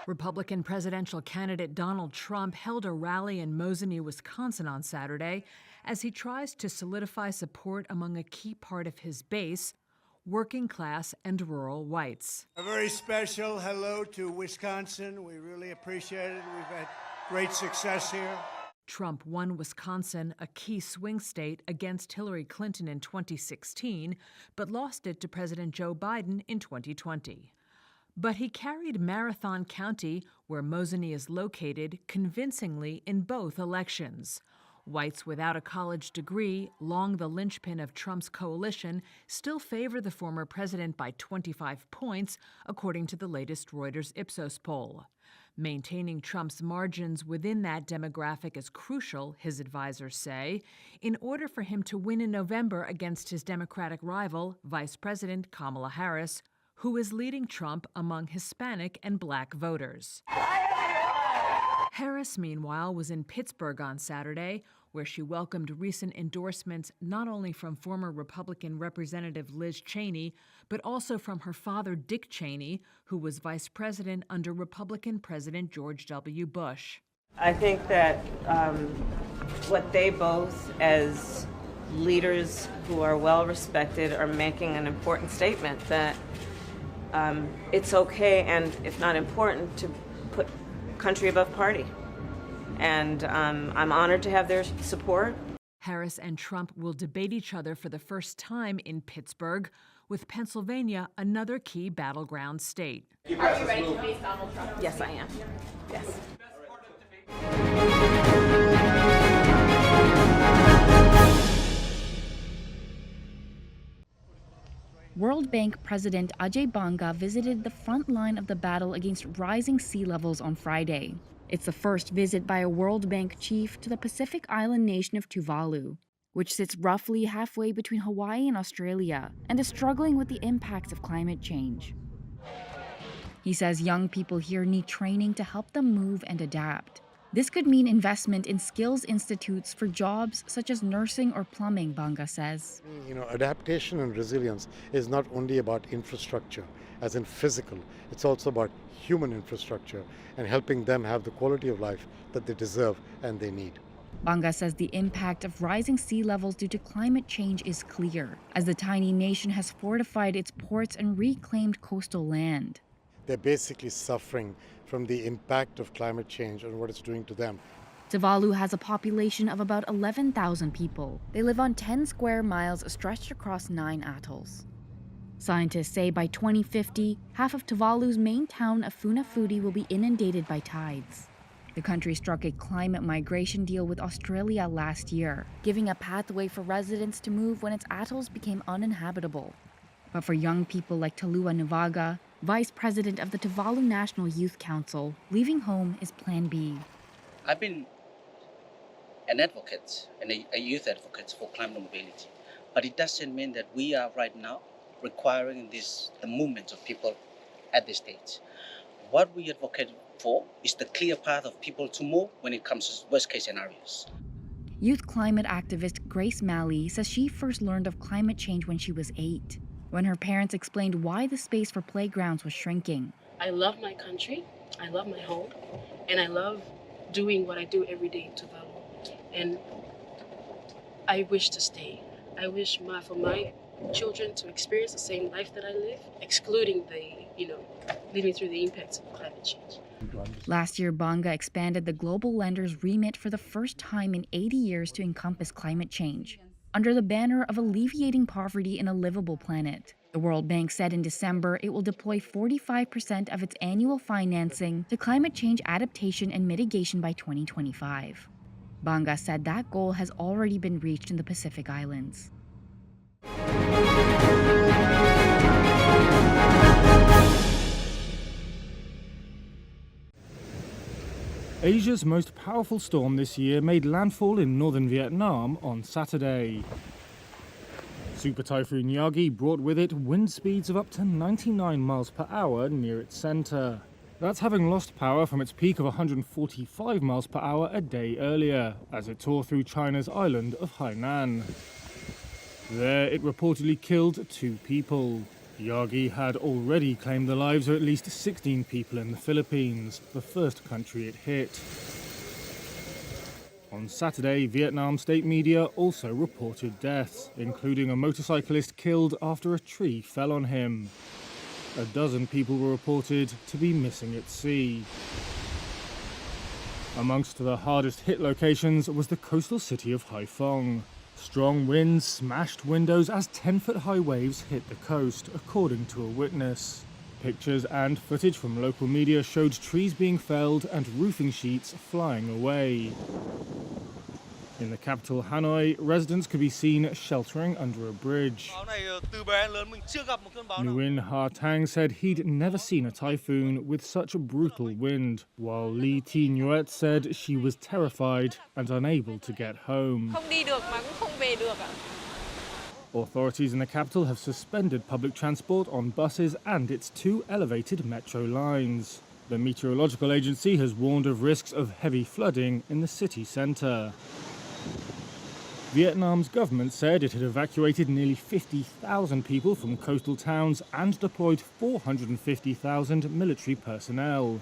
Republican presidential candidate Donald Trump held a rally in Mosinee, Wisconsin on Saturday as he tries to solidify support among a key part of his base, working class and rural whites. A very special hello to Wisconsin. We really appreciate it. We've had great success here. Trump won Wisconsin, a key swing state, against Hillary Clinton in 2016, but lost it to President Joe Biden in 2020. But he carried Marathon County, where Mosinee is located, convincingly in both elections. Whites without a college degree, long the linchpin of Trump's coalition, still favor the former president by 25 points, according to the latest Reuters Ipsos poll. Maintaining Trump's margins within that demographic is crucial, his advisors say, in order for him to win in November against his Democratic rival, Vice President Kamala Harris, who is leading Trump among Hispanic and Black voters. Harris, meanwhile, was in Pittsburgh on Saturday, where she welcomed recent endorsements not only from former Republican Representative Liz Cheney, but also from her father, Dick Cheney, who was vice president under Republican President George W. Bush. I think that what they both, as leaders who are well respected, are making an important statement that it's okay, and if not important, to put country above party. And I'm honored to have their support. Harris and Trump will debate each other for the first time in Pittsburgh, with Pennsylvania another key battleground state. Are you ready to face Donald Trump? Yes, I am. Yes. World Bank President Ajay Banga visited the front line of the battle against rising sea levels on Friday. It's the first visit by a World Bank chief to the Pacific island nation of Tuvalu, which sits roughly halfway between Hawaii and Australia and is struggling with the impacts of climate change. He says young people here need training to help them move and adapt. This could mean investment in skills institutes for jobs such as nursing or plumbing, Banga says. Adaptation and resilience is not only about infrastructure, as in physical, it's also about human infrastructure and helping them have the quality of life that they deserve and they need. Banga says the impact of rising sea levels due to climate change is clear, as the tiny nation has fortified its ports and reclaimed coastal land. They're basically suffering from the impact of climate change and what it's doing to them. Tuvalu has a population of about 11,000 people. They live on 10 square miles stretched across 9 atolls. Scientists say by 2050, half of Tuvalu's main town of Funafuti will be inundated by tides. The country struck a climate migration deal with Australia last year, giving a pathway for residents to move when its atolls became uninhabitable. But for young people like Talua Nuvaga, vice president of the Tuvalu National Youth Council, leaving home is Plan B. I've been an advocate and a youth advocate for climate mobility, but it doesn't mean that we are right now requiring the movement of people at this stage. What we advocate for is the clear path of people to move when it comes to worst case scenarios. Youth climate activist Grace Malley says she first learned of climate change when she was 8, when her parents explained why the space for playgrounds was shrinking. I love my country, I love my home, and I love doing what I do every day in Tuvalu. And I wish to stay. I wish for my children to experience the same life that I live, excluding living through the impacts of climate change. Last year, Banga expanded the global lender's remit for the first time in 80 years to encompass climate change, under the banner of alleviating poverty in a livable planet. The World Bank said in December it will deploy 45% of its annual financing to climate change adaptation and mitigation by 2025. Banga said that goal has already been reached in the Pacific Islands. Asia's most powerful storm this year made landfall in northern Vietnam on Saturday. Super Typhoon Yagi brought with it wind speeds of up to 99 miles per hour near its center. That's having lost power from its peak of 145 miles per hour a day earlier, as it tore through China's island of Hainan. There, it reportedly killed 2 people. Yagi had already claimed the lives of at least 16 people in the Philippines, the first country it hit. On Saturday, Vietnam state media also reported deaths, including a motorcyclist killed after a tree fell on him. A dozen people were reported to be missing at sea. Amongst the hardest hit locations was the coastal city of Haiphong. Strong winds smashed windows as 10-foot-high waves hit the coast, according to a witness. Pictures and footage from local media showed trees being felled and roofing sheets flying away. In the capital, Hanoi, residents could be seen sheltering under a bridge. Nguyen Ha Tang said he'd never seen a typhoon with such brutal wind, while Lee Thi Nguyen said she was terrified and unable to get home. Authorities in the capital have suspended public transport on buses and its 2 elevated metro lines. The meteorological agency has warned of risks of heavy flooding in the city centre. Vietnam's government said it had evacuated nearly 50,000 people from coastal towns and deployed 450,000 military personnel.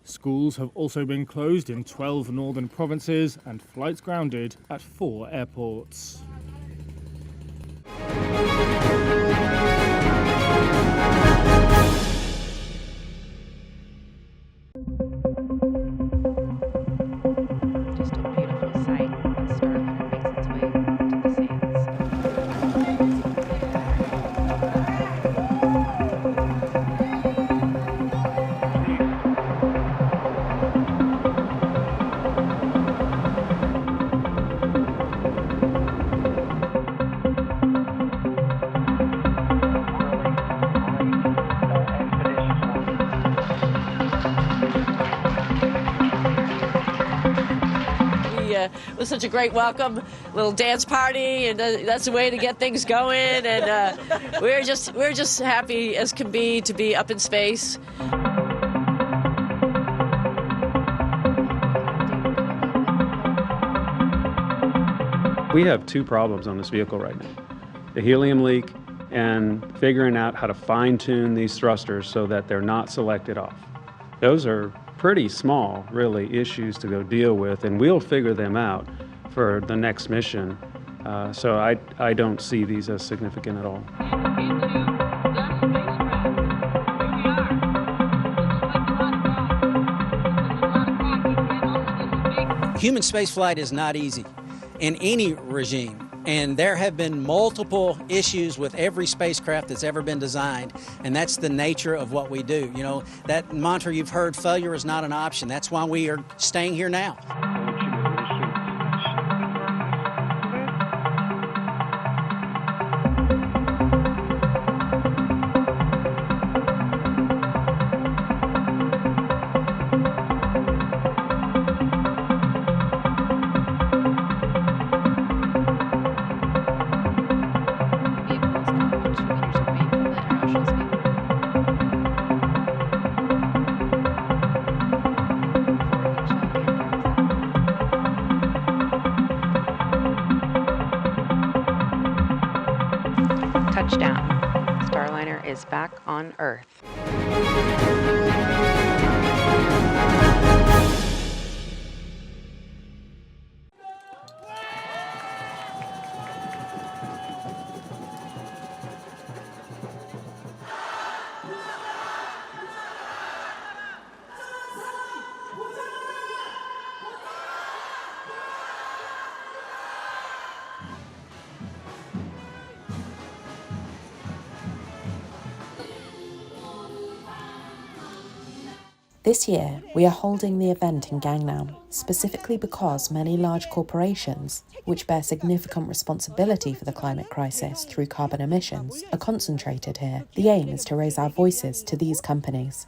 Schools have also been closed in 12 northern provinces and flights grounded at 4 airports. It was such a great welcome, little dance party, and that's the way to get things going. And we're just happy as can be to be up in space. We have 2 problems on this vehicle right now: the helium leak and figuring out how to fine-tune these thrusters so that they're not selected off. Those are pretty small, really, issues to go deal with, and we'll figure them out for the next mission. So I don't see these as significant at all. Human spaceflight is not easy in any regime. And there have been multiple issues with every spacecraft that's ever been designed, and that's the nature of what we do. You know, that mantra you've heard, failure is not an option. That's why we are staying here now. Touchdown. Starliner is back on Earth. This year, we are holding the event in Gangnam, specifically because many large corporations, which bear significant responsibility for the climate crisis through carbon emissions, are concentrated here. The aim is to raise our voices to these companies.